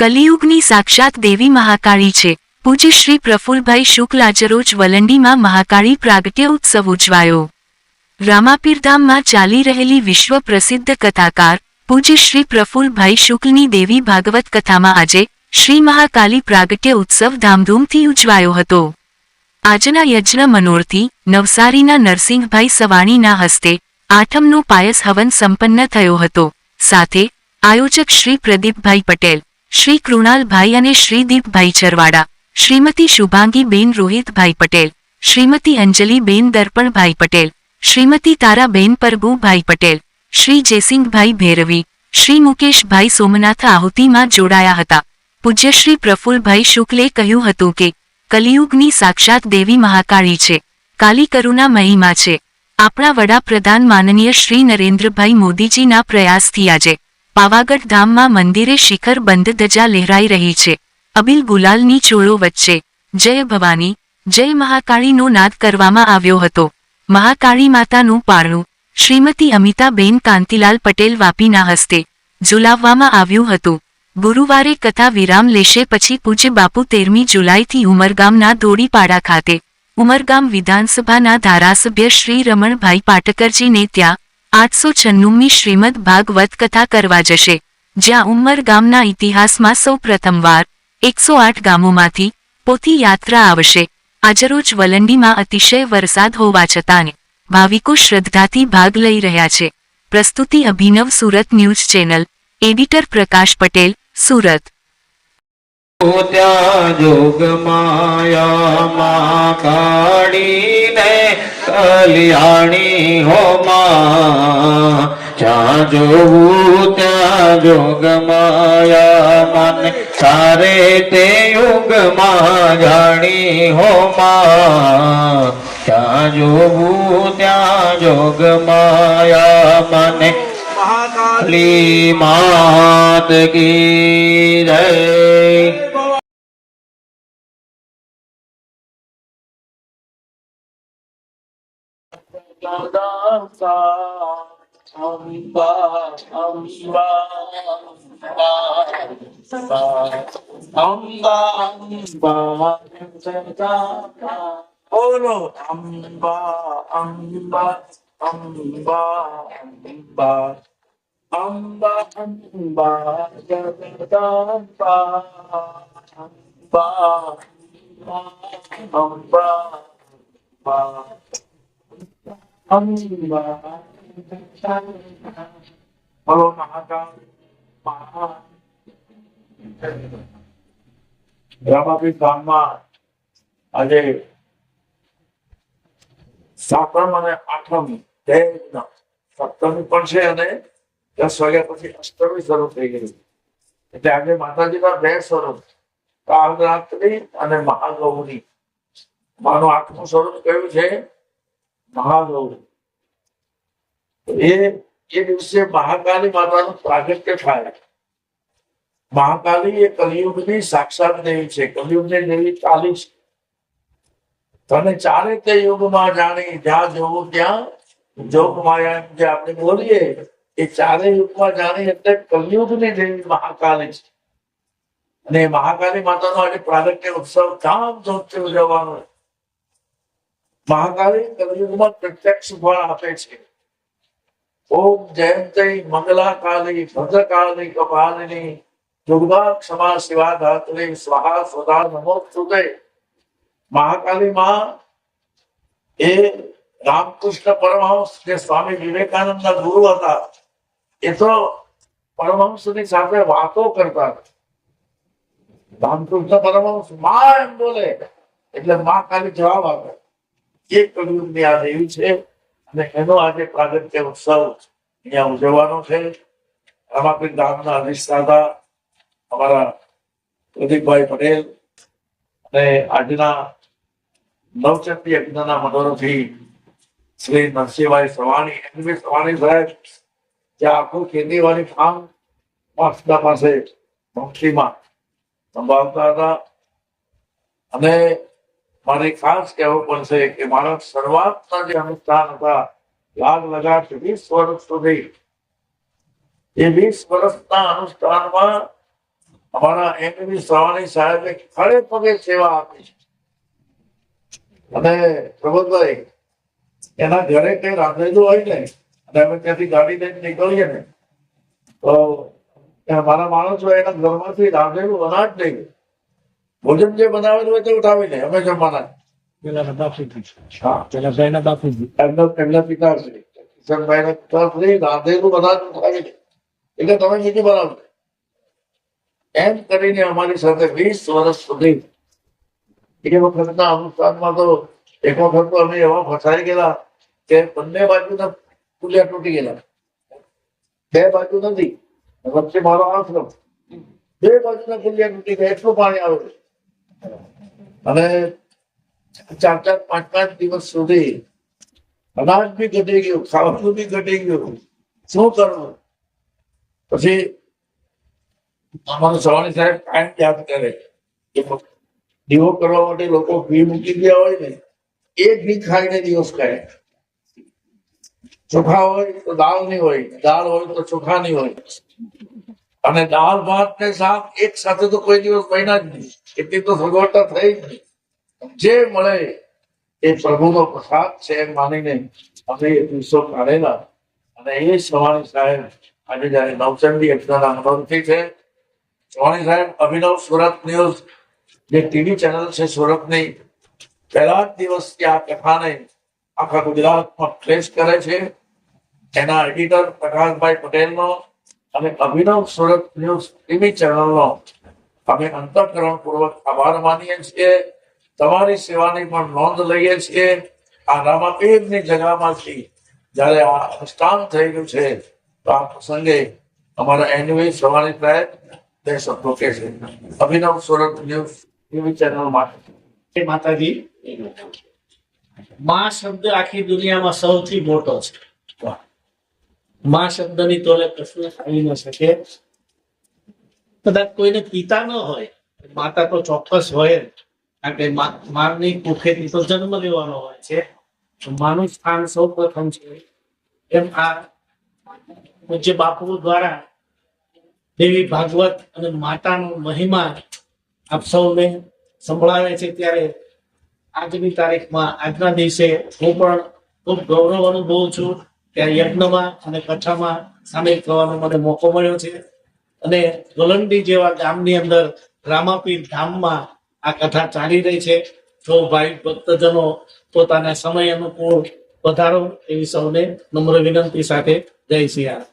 કલિયુગની સાક્ષાત દેવી મહાકાળી છે. પૂજ્ય શ્રી પ્રફુલ્લભાઈ શુક્લ આજરોજ વલંડીમાં મહાકાળી પ્રાગટ્ય ઉત્સવ ઉજવાયો. રામાપીરધામમાં ચાલી રહેલી વિશ્વ પ્રસિદ્ધ કથાકાર પૂજ્ય શ્રી પ્રફુલ્લભાઈ શુક્લની દેવી ભાગવત કથામાં આજે શ્રી મહાકાલી પ્રાગટ્ય ઉત્સવ ધામધૂમથી ઉજવાયો હતો. આજના યજ્ઞ મનોરથી નવસારીના નરસિંહભાઈ સવાણીના હસ્તે આઠમનો પાયસ હવન સંપન્ન થયો હતો. સાથે આયોજક શ્રી પ્રદીપભાઈ પટેલ, શ્રી કૃણાલભાઈ અને શ્રી દીપભાઈ ચરવાડા, શ્રીમતી શુભાંગીબેન રોહિતભાઈ પટેલ, શ્રીમતી અંજલિબેન દર્પણભાઈ પટેલ, શ્રીમતી તારાબેન પરભુભાઈ પટેલ, શ્રી જયસિંહભાઈ ભૈરવી, શ્રી મુકેશભાઈ સોમનાથ આહુતિમાં જોડાયા હતા. પૂજ્ય શ્રી પ્રફુલ્લભાઈ શુક્લે કહ્યું હતું કે કલિયુગની સાક્ષાત દેવી મહાકાળી છે. કાલી કરુણા મહિમા છે. આપણા વડાપ્રધાન માનનીય શ્રી નરેન્દ્રભાઈ મોદીજીના પ્રયાસથી આજે પાવાગઢ ધામમાં મંદિરે શિખર બંધ ધજા લહેરાઈ રહી છે. અબિલ ગુલાલની ચોળો વચ્ચે જય ભવાની, જય મહાકાળીનો નાદ કરવામાં આવ્યો હતો. મહાકાળી માતાનું પારણું શ્રીમતી અમિતાબેન કાંતિલાલ પટેલ વાપીના હસ્તે ઝુલાવવામાં આવ્યું હતું. ગુરુવારે કથા વિરામ લેશે પછી પૂજ્ય બાપુ 13મી જુલાઈથી ઉમરગામના ધોળીપાડા ખાતે ઉમરગામ વિધાનસભાના ધારાસભ્ય શ્રી રમણભાઈ પાટકરજીને ત્યાં 896મી શ્રીમદ ભાગવત કથા કરવા જશે, જ્યાં ઉમરગામના ઇતિહાસમાં સૌ પ્રથમવાર 108 ગામોમાંથી પોથી યાત્રા આવશે. આજરોજ વલંડીમાં અતિશય વરસાદ હોવા છતાં ભાવિકો શ્રદ્ધાથી ભાગ લઈ રહ્યા છે. પ્રસ્તુતિ અભિનવ સુરત ન્યૂઝ ચેનલ, એડિટર પ્રકાશ પટેલ, સુરત. ત્યાં જોગ માયા કાઢીને કલ્યાણી હો માં, જ્યાં જોવું ત્યાં જોગ માયા મને સારે તે યુગમાં જાણી હો માં, જ્યાં જોવું ત્યાં જોગ માયા મને મહાકાલી માત કી જય. બોલો અંબા અંબા અંબા અંબા અંબા અંબા જગદંબા અંબા અંબા અંબા. બોલો મહાકાળ રામાપીર ધામમાં આજે સાતમ અને આઠમ સપ્તમી પણ છે અને 10 વાગ્યા પછી અષ્ટમી શરૂ થઈ ગઈ. એટલે આજે માતાજીના 2 સ્વરૂપ, કાલરાત્રી અને મહાગૌરી. માનું 8મું સ્વરૂપ કયું છે? મહાગૌરી. એ દિવસે મહાકાલી માતાનું પ્રાગટ્ય થાય. મહાકાલી એ કલિયુગની સાક્ષાત દેવી છે. કલિયુગની દેવી કાલી છે. તને ચારે તે યુગમાં જાણી, જ્યાં જોવું ત્યાં જોગ માયા, જે આપણે બોલીએ એ ચારે યુગમાં જાણી એટલે કલિયુગની દેવી મહાકાલી છે. અને મહાકાલી માતાનો આજે પ્રાગટ્ય ઉત્સવ ધામધૂમથી ઉજવવાનો. મહાકાલી કલિયુગમાં પ્રત્યક્ષ ફળ આપે છે. ઓમ જયંતી મંગલા કાલી ભદ્રકાળી કપાલિની દુર્ગા ક્ષમા શિવા ધાત્રી સ્વાહા સ્વધા નમોસ્તુતે. મહાકાલી માં એ રામકૃષ્ણ પરમહંસ, જે સ્વામી વિવેકાનંદના ગુરુ હતા, એ તો પરમહંસની સાથે વાતો કરતા. રામકૃષ્ણ પરમહંસ માં એમ બોલે એટલે મહાકાલી જવાબ આપે. એ કલિયુગની આ દેવી છે અને એનો આજે પ્રાગટ્ય ઉત્સવ અહીંયા ઉજવવાનો છે. રામાપીર ધામના અધિષ્ઠાતા અમારા પ્રદીપભાઈ પટેલ અને આજના નવચંડી યજ્ઞના મનોરથી શ્રી નરસિંહભાઈ સવાણી, એમવી સવાણી સાહેબ, ત્યાં આખું ખેતીવાડી ફાર્મ માસ્ટર પાસે ભક્તિમાં સંભાળતા હતા. અને મારે ખાસ કહેવું પડશે કે મારા શરૂઆતના જે અનુષ્ઠાન હતા લાગ લગાટ 20 વર્ષ સુધી, એ 20 વર્ષના અનુષ્ઠાનમાં અમારા એમવી સવાણી સાહેબે ખડે પગે સેવા આપી છે. અને પ્રબોધભાઈ એના ઘરે કઈ રાંધેલું હોય ને અને અમે ત્યાંથી ગાડી લઈને નીકળીએ ને તો મારા માણસો એના ઘરમાંથી રાંધેલું અનાજ નહીં, ભોજન જે બનાવેલું હોય તે ઉઠાવી લે. અમે જમવાના પેલા બાપુજી, હા પેલા ભાઈના બાપુજી. એમના પિતાશ્રી કિશનભાઈના પિતાશ્રી રાંધેલું અનાજ ઉઠાવી લે એટલે તમે બીજું બનાવજો. એમ કરીને અમારી સાથે 20 વર્ષ સુધી એ વખતના અનુષ્ઠાનમાં તો એક વખત તો અમે એવા ફસાઈ ગયેલા કે બંને બાજુના પુલિયા તૂટી ગયેલા. બે બાજુ નથી, વચ્ચે મારો આશ્રમ, બે બાજુના પુલિયા તૂટી ગયા, એટલું પાણી આવે. અને 4-4, 5-5 દિવસ સુધી અનાજ બી ઘટી ગયું, ખાવાનું બી ઘટી ગયું. શું કરવું? પછી અમારો સવાણી સાહેબ કાયમ યાદ કરે કે દીવો કરવા માટે લોકો ઘી મૂકી ગયા હોય ને એ ઘી ખાઈને દિવસ કરે. ચોખા હોય તો દાળ નહીં હોય, દાળ હોય તો ચોખા નહીં હોય. અને દાળ ભાત ને શાક એક સાથે તો કોઈ દિવસ બન્યા જ નહીં. એટલી તો સગવડતા થઈ જ નહીં. જે મળે એ પ્રભુનો પ્રસાદ છે એમ માનીને અમે એ દિવસો કાઢેલા. અને એ સવાણી સાહેબ આજે જયારે નવચંડી યજ્ઞના અનુભવથી છે. સવાણી સાહેબ અભિનવ સુરત ન્યૂઝ જે ટીવી ચેનલ છે સુરતની, પહેલા જ દિવસથી આ કથાને આખા ગુજરાતમાં ફ્લેશ કરે છે. એના એડિટર પ્રકાશભાઈ પટેલનો અને અભિનવ સુરત ન્યૂઝ ટીવી ચેનલનો અમે અંતઃકરણપૂર્વક આભાર માનીએ છીએ. તમારી સેવાની પણ નોંધ લઈએ છીએ. આ રામાપીરની જગ્યામાંથી જયારે આ અનુષ્ઠાન થઈ ગયું છે તો આ પ્રસંગે અમારા એનવી સવાણી સાહેબ બે શબ્દો કહે છે અભિનવ સુરત ન્યૂઝ ટીવી ચેનલ માટે. હે માતાજી, માં શબ્દ આખી દુનિયામાં સૌથી મોટો છે. માં શબ્દની તોલે કશું આવી ન શકે. કદાચ કોઈને પિતા ન હોય, માતા તો ચોક્કસ હોય જ. કારણ કે માની કુખેથી તો જન્મ લેવાનો હોય છે. માનું સ્થાન સૌ પ્રથમ છે. એમ આ પૂજ્ય બાપુ દ્વારા દેવી ભાગવત અને માતાનો મહિમા આપ સૌને સંભળાવે છે. ત્યારે આજની તારીખમાં, આજના દિવસે હું પણ ખૂબ ગૌરવ અનુભવું છું. ત્યારે યજ્ઞમાં અને કથામાં સામેલ થવાનો મને મોકો મળ્યો છે. અને ગોલંડી જેવા ગામની અંદર રામાપીર ધામમાં આ કથા ચાલી રહી છે. સૌ ભાઈ ભક્તજનો પોતાના સમય અનુકૂળ વધારો એવી સૌને નમ્ર વિનંતી સાથે જય સિયા.